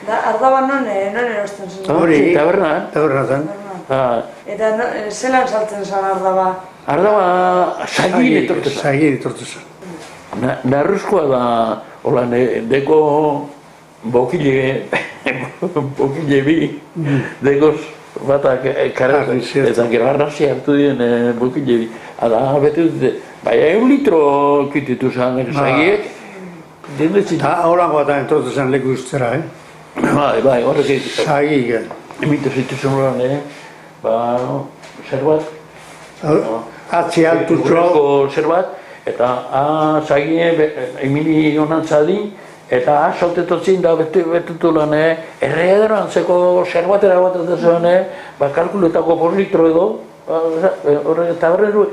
Da, ardaba non erosten zen? Hori, Tabernan. Eta zelan saltzen zen ardaba? Ardaba sagin etortu zen. Sagin etortu zen. Narruzkoa da, hola, deko bokile bi, dekoz batak karretan, eta gero arrazi hartu dien bokile bi. Ada, bete dute, baina 1 litro kititu zen sagiek, Eta horango bat entortu zen leku ustera, Bai, horrek Sagi, emite zituzun horan, zer bat, atzi altutxo, zer bat, eta zagie emili honan zadin, eta sautetotzin da betutu lan, erreedero antzeko zer batera bat ez zuen, kalkuletako 1 litro edo, eta berreru.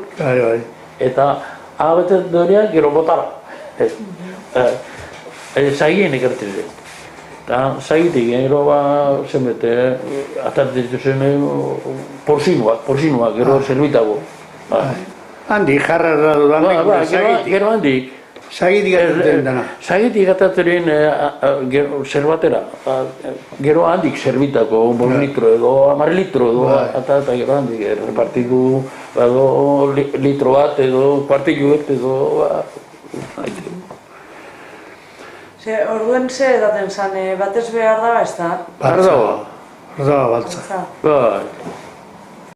Eta betet duenean gero botara. Zagien ekartzen zen. Eta zagitik, gero zenbete, atatzen zen porzinuak, gero zerbitago. Handik, jarra dudan zagitik. Gero handik. Zagitik atatzen dena. Zagitik atatzen zerbatera. Gero handik zerbitako, 1 litro edo, 10 litro edo, eta gero handik repartitu litro bat edo, kuartilu bat edo, Orduen ze edaten zen, batez behar da, ez da? Ardaba baltza. Bai.